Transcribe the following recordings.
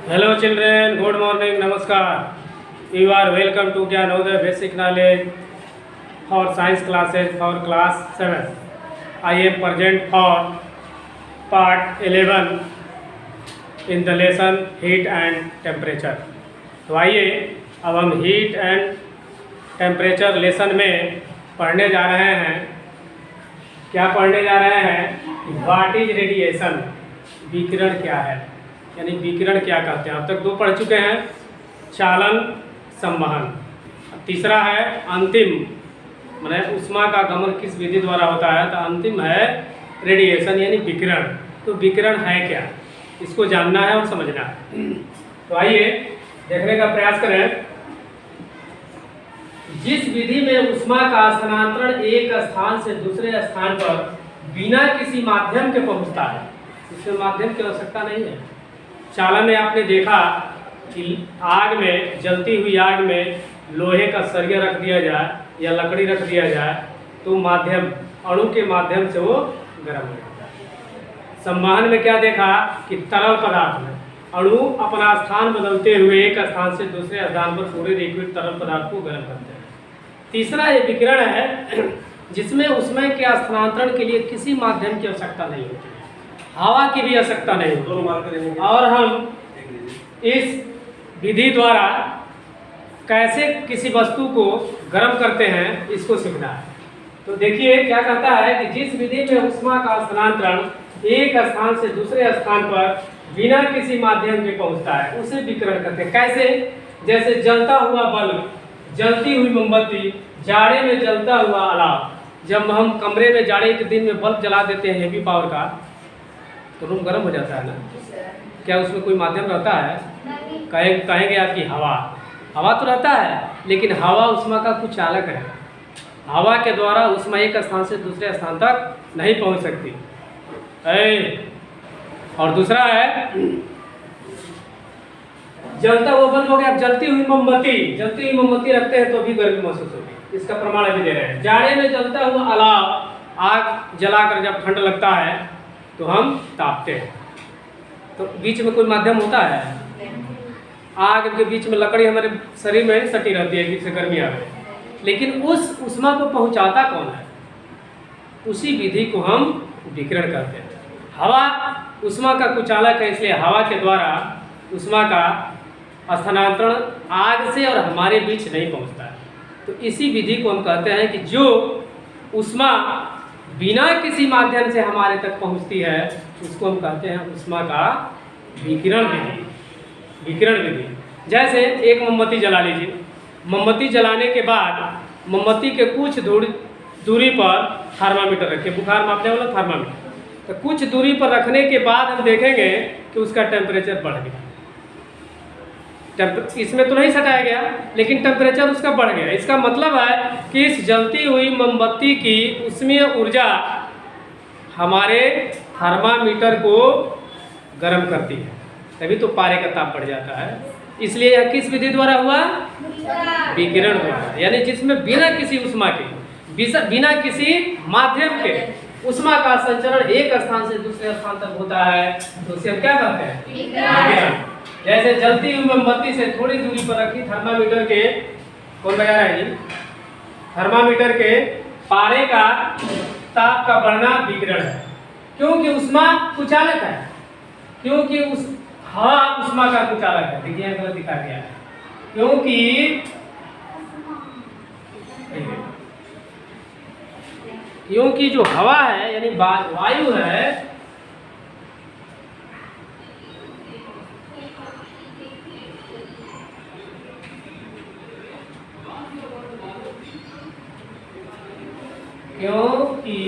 Hello children, good morning, namaskar. You are welcome to Gyanodaya Basic Knowledge for Science classes for class 7. I am present for part 11 in the lesson heat and temperature. तो आइए अब हम heat and temperature lesson में पढ़ने जा रहे हैं। क्या पढ़ने जा रहे हैं? व्हाट इज रेडिएशन, विकिरण क्या है, यानी विकिरण क्या कहते हैं। अब तक दो पढ़ चुके हैं, चालन संवहन। तीसरा है अंतिम, माने ऊष्मा का गमन किस विधि द्वारा होता है। तो अंतिम है रेडिएशन यानी विकिरण। तो विकिरण है क्या, इसको जानना है और समझना है। तो आइए देखने का प्रयास करें। जिस विधि में ऊष्मा का स्थानांतरण एक स्थान से दूसरे स्थान पर बिना किसी माध्यम के पहुंचता है, इसमें माध्यम की आवश्यकता नहीं है। चालन में आपने देखा कि आग में, जलती हुई आग में लोहे का सरिया रख दिया जाए या लकड़ी रख दिया जाए तो माध्यम, अणु के माध्यम से वो गर्म हो जाता है। संवहन में क्या देखा कि तरल पदार्थ में अणु अपना स्थान बदलते हुए एक स्थान से दूसरे स्थान पर पूरे लिक्विड तरल पदार्थ को गर्म करते हैं। तीसरा ये विकिरण है जिसमें ऊष्मा के स्थानांतरण के लिए किसी माध्यम की आवश्यकता नहीं होती, हवा की भी आवश्यकता नहीं होती। और हम इस विधि द्वारा कैसे किसी वस्तु को गर्म करते हैं इसको सीखना है। तो देखिए क्या कहता है कि जिस विधि में ऊष्मा का स्थानांतरण एक स्थान से दूसरे स्थान पर बिना किसी माध्यम के पहुंचता है उसे विकिरण कहते हैं। कैसे? जैसे जलता हुआ बल्ब, जलती हुई मोमबत्ती, जाड़े में जलता हुआ अलाव। जब हम कमरे में जाड़े के दिन में बल्ब जला देते हैं हेवी पावर का तो रूम गर्म हो जाता है ना। क्या उसमें कोई माध्यम रहता है? कहेंगे आपकी हवा तो रहता है, लेकिन हवा ऊष्मा का कुछ अलग है। हवा के द्वारा ऊष्मा एक स्थान से दूसरे स्थान तक नहीं पहुंच सकती। और दूसरा है जलता हुआ बल्ब हो गया। अब जलती हुई मोमबत्ती रखते हैं तो भी गर्मी महसूस होगी, इसका प्रमाण अभी दे रहे हैं। जाड़े में जलता हुआ अलाव, आग जलाकर जब ठंड लगता है तो हम तापते हैं। तो बीच में कोई माध्यम होता है? आग के बीच में लकड़ी हमारे शरीर में सटी रहती है, बीच से गर्मी आ गई, लेकिन उस ऊष्मा को पहुंचाता कौन है? उसी विधि को हम विकिरण कहते हैं। हवा ऊष्मा का कुचालक है, इसलिए हवा के द्वारा ऊष्मा का स्थानांतरण आग से और हमारे बीच नहीं पहुंचता है। तो इसी विधि को हम कहते हैं कि जो ऊष्मा बिना किसी माध्यम से हमारे तक पहुंचती है उसको हम कहते हैं ऊष्मा का विकिरण विधि। जैसे एक मोमबत्ती जला लीजिए। मोमबत्ती जलाने के बाद मोमबत्ती के कुछ दूरी पर थर्मामीटर रखिए, बुखार मापने वाला थर्मामीटर। तो कुछ दूरी पर रखने के बाद हम देखेंगे कि उसका टेम्परेचर बढ़ गया। इसमें तो नहीं सटाया गया, लेकिन टेम्परेचर उसका बढ़ गया। इसका मतलब है कि इस जलती हुई मोमबत्ती की ऊष्मीय ऊर्जा हमारे थर्मामीटर को गर्म करती है, तभी तो पारे का ताप बढ़ जाता है। इसलिए यह किस विधि द्वारा हुआ? विकिरण द्वारा, यानी जिसमें बिना किसी ऊष्मा के, बिना किसी माध्यम के ऊष्मा का संचरण एक स्थान से दूसरे स्थान तक होता है तो उसे हम क्या कहते हैं? विकिरण। जैसे जलती हुई मोमबत्ती से थोड़ी दूरी पर रखी थर्मामीटर के, कौन बजा रहा है जी? थर्मामीटर के पारे का ताप का बढ़ना विकिरण है, क्योंकि ऊष्मा कुचालक है, क्योंकि उस हवा ऊष्मा का कुचालक है। देखिए गलत दिखा गया है, क्योंकि जो हवा है यानी वायु है, क्योंकि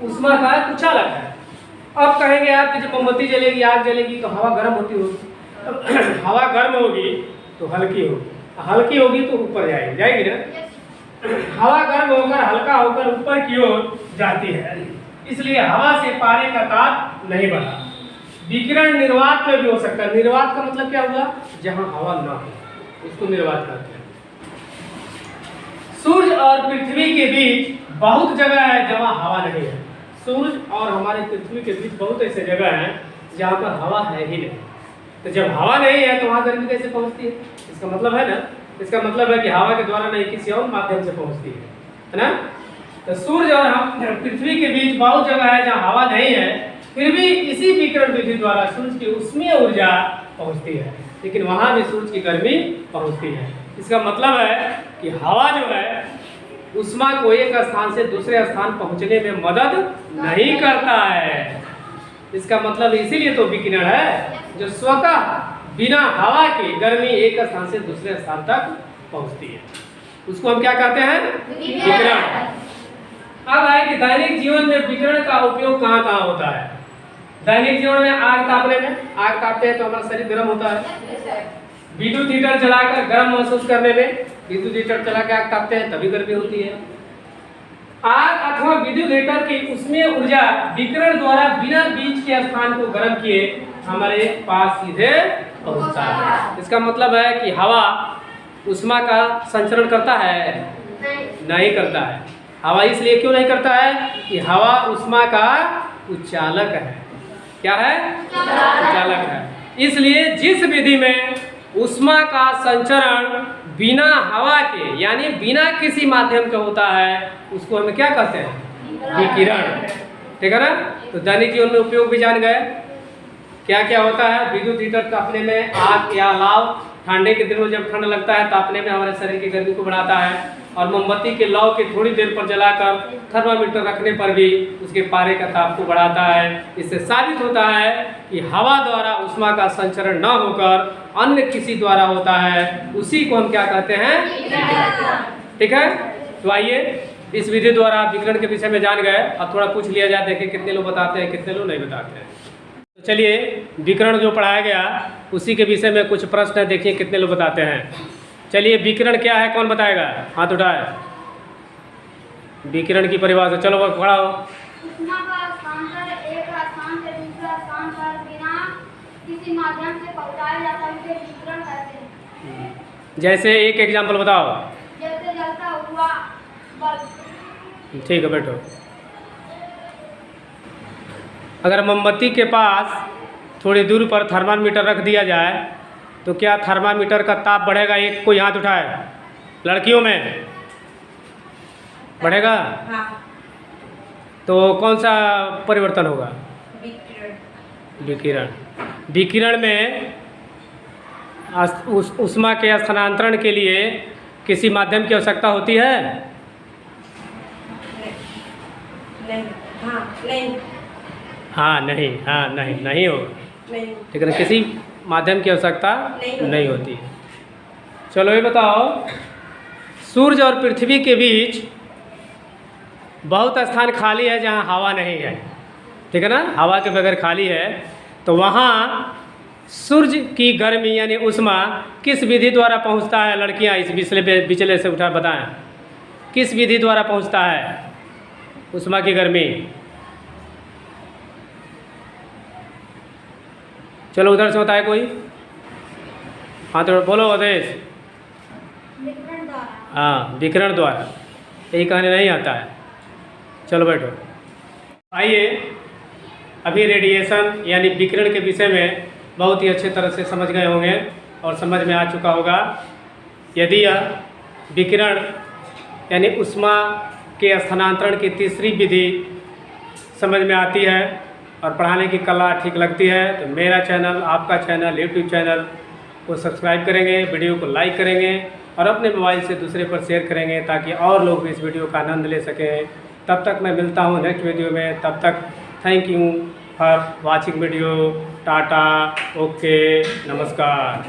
ऊष्मा का कुचालक है। अब कहेंगे आप कि जब मोमबत्ती जलेगी, आग जलेगी तो हवा गर्म होती होगी। हवा गर्म होगी तो हल्की होगी तो ऊपर जाएगी ना। हवा गर्म होकर हल्का होकर ऊपर की ओर जाती है, इसलिए हवा से पारे का ताप नहीं बढ़ा। विकिरण निर्वात में भी हो सकता है। निर्वात का मतलब क्या हुआ? जहां हवा ना हो, उसको निर्वात कहते हैं। सूर्य और पृथ्वी के बीच बहुत जगह है जहां हवा नहीं है। सूर्य और हमारे पृथ्वी के बीच बहुत ऐसे जगह हैं जहाँ पर हवा है ही नहीं। तो जब हवा नहीं है तो वहाँ गर्मी कैसे पहुँचती है? इसका मतलब है ना, इसका मतलब है कि हवा के द्वारा नहीं किसी और माध्यम से पहुँचती है ना। तो सूर्य और हम पृथ्वी के बीच बहुत जगह है जहाँ हवा नहीं है, फिर भी इसी विकिरण विधि द्वारा सूर्य की उष्मीय ऊर्जा पहुँचती है, लेकिन वहाँ भी सूर्य की गर्मी पहुँचती है। इसका मतलब है कि हवा जो है उष्मा को एक स्थान से दूसरे स्थान पहुँचने में मदद नहीं करता है। इसका मतलब इसीलिए तो विकिरण है जो स्वतः बिना हवा के गर्मी एक स्थान से दूसरे स्थान तक पहुँचती है, उसको हम क्या कहते हैं? विकिरण। अब है कि दैनिक जीवन में विकिरण का उपयोग कहाँ कहाँ होता है? दैनिक जीवन में आग तापने में, आग तापते हैं तो हमारा शरीर गर्म होता है। विद्युत हीटर चलाकर गर्म महसूस करने में, विद्युत हीटर चला के आग तापते हैं तभी गर्मी होती है। आग अथवा विद्युत हीटर की उष्मीय ऊर्जा विकिरण द्वारा बिना बीच के स्थान को गर्म किए हमारे पास सीधे पहुंचता है। इसका मतलब है कि हवा उष्मा का संचरण करता है? नहीं करता है। हवा इसलिए क्यों नहीं करता है कि हवा उष्मा का उच्चालक है। क्या है? उच्चालक है। इसलिए जिस विधि में उष्मा का संचरण बिना हवा के यानी बिना किसी माध्यम के होता है उसको हम क्या कहते हैं? विकिरण। ठीक है ना। तो दैनिक जीवन में उपयोग भी जान गए। क्या क्या होता है? विद्युत हीटर तापने में, आग या अलाव ठंडे के दिनों जब ठंड लगता है तापने में हमारे शरीर की गर्मी को बढ़ाता है, और मोमबत्ती के लौ के थोड़ी देर पर जलाकर थर्मामीटर रखने पर भी उसके पारे का ताप को बढ़ाता है। इससे साबित होता है कि हवा द्वारा उष्मा का संचरण न होकर अन्य किसी द्वारा होता है, उसी को हम क्या कहते हैं? ठीक है। तो आइए इस विधि द्वारा विकिरण के विषय में जान गए। अब थोड़ा पूछ लिया जाए, देखें कितने लोग बताते हैं कितने लोग नहीं बताते हैं। तो चलिए विकिरण जो पढ़ाया गया उसी के विषय में कुछ प्रश्न है, देखिए कितने लोग बताते हैं। चलिए विकिरण क्या है कौन बताएगा? हाथ उठाए। विकिरण की परिभाषा, चलो वो खड़ा हो। उष्मा का स्थानांतरण एक स्थान से दूसरे स्थान पर बिना किसी माध्यम से पहुंचाया जाता है, उसे विकिरण कहते हैं। जैसे एक एग्जाम्पल बताओ। जैसे जलता हुआ बल्ब। ठीक है, बैठो। अगर मोमबत्ती के पास थोड़ी दूर पर थर्मामीटर रख दिया जाए तो क्या थर्मामीटर का ताप बढ़ेगा? एक कोई हाथ उठाए। लड़कियों में बढ़ेगा? हाँ। तो कौन सा परिवर्तन होगा? विकिरण। विकिरण में उष्मा के स्थानांतरण के लिए किसी माध्यम की आवश्यकता होती है? नहीं। हाँ नहीं। हाँ नहीं, हाँ नहीं, नहीं होगा। नहीं। लेकिन किसी माध्यम की आवश्यकता नहीं होती है। चलो ये बताओ, सूर्य और पृथ्वी के बीच बहुत स्थान खाली है जहाँ हवा नहीं है, ठीक है ना, हवा के बगैर खाली है, तो वहाँ सूर्य की गर्मी यानी उष्मा किस विधि द्वारा पहुँचता है? लड़कियाँ इस बिचले से उठा बताएं, किस विधि द्वारा पहुँचता है उष्मा की गर्मी? चलो उधर से बताए कोई। हाँ तो बोलो आदेश। विकिरण द्वारा। हाँ विकिरण द्वारा, यही कहने नहीं आता है। चलो बैठो। आइए अभी रेडिएशन यानी विकिरण के विषय में बहुत ही अच्छे तरह से समझ गए होंगे और समझ में आ चुका होगा। यदि यह विकिरण यानी उष्मा के स्थानांतरण की तीसरी विधि समझ में आती है और पढ़ाने की कला ठीक लगती है तो मेरा चैनल, आपका चैनल, यूट्यूब चैनल को सब्सक्राइब करेंगे, वीडियो को लाइक करेंगे और अपने मोबाइल से दूसरे पर शेयर करेंगे ताकि और लोग भी इस वीडियो का आनंद ले सकें। तब तक मैं मिलता हूँ नेक्स्ट वीडियो में। तब तक thank you for watching video. Tata, okay, नमस्कार।